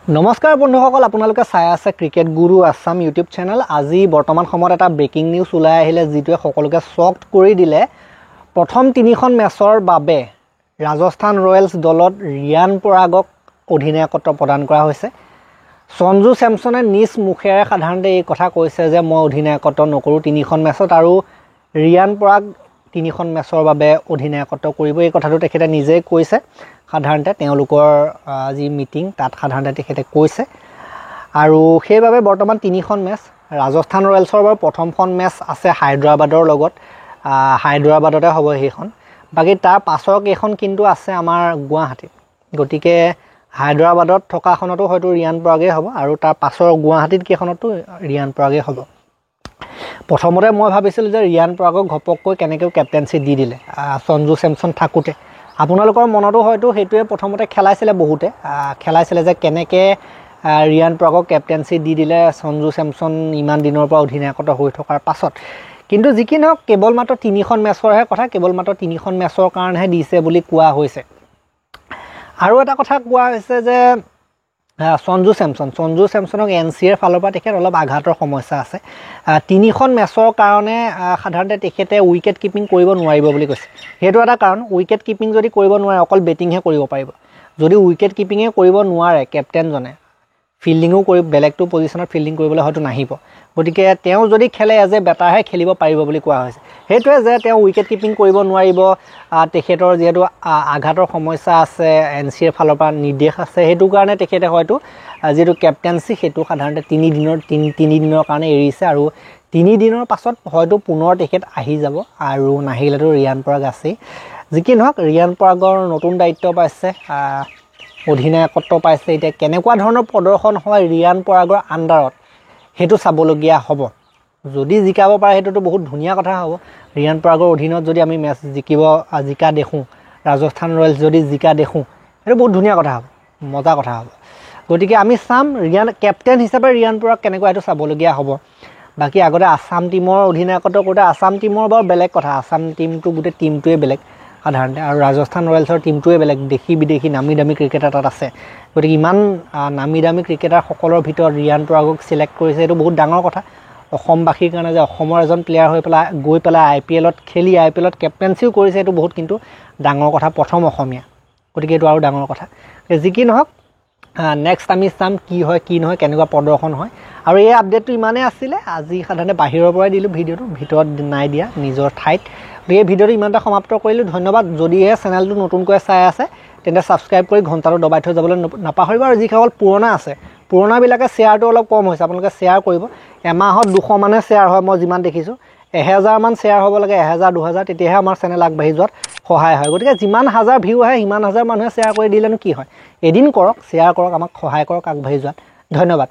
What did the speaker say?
নমস্কাৰ বন্ধুসকল, আপোনালোকে চাই আছে ক্ৰিকেট গুৰু আছাম ইউটিউব চেনেল। আজি বৰ্তমান সময়ত এটা ব্ৰেকিং নিউজ ওলাই আহিলে, যিটোৱে সকলোকে শ্বকড কৰি দিলে। প্ৰথম 3খন মেচৰ বাবে ৰাজস্থান ৰয়েলছ দলত ৰিয়ান পৰাগক অধিনায়কত্ব প্ৰদান কৰা হৈছে। সঞ্জু চেমছনে নিজ মুখেৰে সাধাৰণতে এই কথা কৈছে যে মই অধিনায়কত্ব নকৰোঁ 3খন মেচত, আৰু ৰিয়ান পৰাগ 3খন মেচৰ বাবে অধিনায়কত্ব কৰিব। এই কথাটো তেখেতে নিজেই কৈছে। সাধাৰণতে তেওঁলোকৰ যি মিটিং তাত সাধাৰণতে তেখেতে কৈছে, আৰু সেইবাবে বৰ্তমান 3খন মেচ ৰাজস্থান ৰয়েলছৰ বাৰু প্ৰথমখন মেচ আছে হায়দৰাবাদৰ লগত, হায়দৰাবাদতে হ'ব সেইখন। বাকী তাৰ পাছৰ কেইখন কিন্তু আছে আমাৰ গুৱাহাটীত। গতিকে হায়দৰাবাদত থকাখনতো হয়তো ৰিয়ান পৰাগেই হ'ব, আৰু তাৰ পাছৰ গুৱাহাটীত কেইখনতো ৰিয়ান পৰাগেই হ'ব। প্ৰথমতে মই ভাবিছিলোঁ যে ৰিয়ান পৰাগক ঘপককৈ কেনেকৈ কেপ্টেনশ্বিপ দি দিলে সঞ্জু চেমছন থাকোঁতে। আপোনালোকৰ মনতো হয়তো সেইটোৱে প্ৰথমতে খেলাইছিলে যে কেনেকৈ ৰিয়ান পৰাগক কেপ্টেনশ্বিপ দি দিলে সঞ্জু চেমছন ইমান দিনৰ পৰা অধিনায়কত্ব হৈ থকাৰ পাছত। কিন্তু যি কি নহওক, কেৱল মাত্ৰ 3খন মেচৰহে কথা, কেৱল মাত্ৰ 3খন মেচৰ কাৰণেহে দিছে বুলি কোৱা হৈছে। আৰু এটা কথা কোৱা হৈছে যে সঞ্জু চেমছনক NCAৰ ফালৰ পৰা তেখেত অলপ আঘাতৰ সমস্যা আছে। 3খন মেচৰ কাৰণে সাধাৰণতে তেখেতে উইকেট কিপিং কৰিব নোৱাৰিব বুলি কৈছে। সেইটো এটা কাৰণ। উইকেট কিপিং যদি কৰিব নোৱাৰে, অকল বেটিংহে কৰিব পাৰিব। যদি উইকেট কিপিঙে কৰিব নোৱাৰে কেপ্টেইনজনে, ফিল্ডিঙো বেলেগটো পজিশ্যনত ফিল্ডিং কৰিবলৈ হয়তো নাহিব। গতিকে তেওঁ যদি খেলে এজ এ বেটাৰহে খেলিব পাৰিব বুলি কোৱা হৈছে। সেইটোৱে যে তেওঁ উইকেট কিপিং কৰিব নোৱাৰিব, তেখেতৰ যিহেতু আঘাতৰ সমস্যা আছে, NCAৰ ফালৰ পৰা নিৰ্দেশ আছে, সেইটো কাৰণে তেখেতে হয়তো যিটো কেপ্টেনশ্বিপ সেইটো সাধাৰণতে 3 দিনৰ কাৰণে এৰিছে, আৰু 3 দিনৰ পাছত হয়তো পুনৰ তেখেত আহি যাব, আৰু নাহিলেতো ৰিয়ান পৰাগ আছেই। যি কি নহওক, ৰিয়ান পৰাগৰ নতুন দায়িত্ব পাইছে, অধিনায়কত্ব পাইছে। এতিয়া কেনেকুৱা ধৰণৰ প্ৰদৰ্শন হয় ৰিয়ান পৰাগৰ আণ্ডাৰত সেইটো চাবলগীয়া হ'ব। যদি জিকাব পাৰে সেইটোতো বহুত ধুনীয়া কথা হ'ব। ৰিয়ান পৰাগৰ অধীনত যদি আমি মেচ জিকা দেখোঁ, ৰাজস্থান ৰয়েলছ যদি জিকা দেখোঁ, সেইটো বহুত ধুনীয়া কথা হ'ব, মজা কথা হ'ব। গতিকে আমি চাম কেপ্টেইন হিচাপে ৰিয়ান পৰাগ কেনেকুৱা, সেইটো চাবলগীয়া হ'ব। বাকী আগতে আছাম টীমৰ অধিনায়কত্ব কৰোঁতে, আছাম টীমৰ বাৰু বেলেগ কথা, আছাম টীমটো গোটেই টীমটোৱে বেলেগ সাধাৰণতে, আৰু ৰাজস্থান ৰয়েলছৰ টীমটোৱে বেলেগ, দেশী বিদেশী নামী দামী ক্ৰিকেটাৰ তাত আছে। গতিকে ইমান নামী দামী ক্ৰিকেটাৰসকলৰ ভিতৰত ৰিয়ান পৰাগক চিলেক্ট কৰিছে, এইটো বহুত ডাঙৰ কথা অসমবাসীৰ কাৰণে, যে অসমৰ এজন প্লেয়াৰ গৈ পেলাই IPLত খেলি IPLত কেপ্টেনশ্বিপ কৰিছে, এইটো বহুত কিন্তু ডাঙৰ কথা, প্ৰথম অসমীয়া। গতিকে এইটো আৰু ডাঙৰ কথা। যি কি নহওক, নেক্সট আমি চাম কি হয় কি নহয়, কেনেকুৱা প্ৰদৰ্শন হয়। আৰু এই আপডেটটো ইমানেই আছিলে। আজি সাধাৰণতে বাহিৰৰ পৰাই দিলোঁ ভিডিঅ'টো, ভিতৰত নাই দিয়া নিজৰ ঠাইত। গতিকে এই ভিডিঅ'টো ইমানটা সমাপ্ত কৰিলোঁ। ধন্যবাদ। যদিহে চেনেলটো নতুনকৈ চাই আছে তেন্তে ছাবস্ক্ৰাইব কৰি ঘণ্টাটো দবাই থৈ যাবলৈ নাপাহৰিব। আৰু যিসকল পুৰণা আছে, পুৰণাবিলাকে শ্বেয়াৰটো অলপ কম হৈছে, আপোনালোকে শ্বেয়াৰ কৰিব। এমাহত 200 মানহে শ্বেয়াৰ হয়, মই যিমান দেখিছোঁ। 1000 মান শ্বেয়াৰ হ'ব লাগে, 1000 2000, তেতিয়াহে আমাৰ চেনেল আগবাঢ়ি যোৱাত সহায় হয়। গতিকে যিমান হাজাৰ ভিউ আহে সিমান হাজাৰ মানুহে শ্বেয়াৰ কৰি দিলেনো কি হয়, এদিন কৰক, শ্বেয়াৰ কৰক, আমাক সহায় কৰক আগবাঢ়ি যোৱাত। ধন্যবাদ।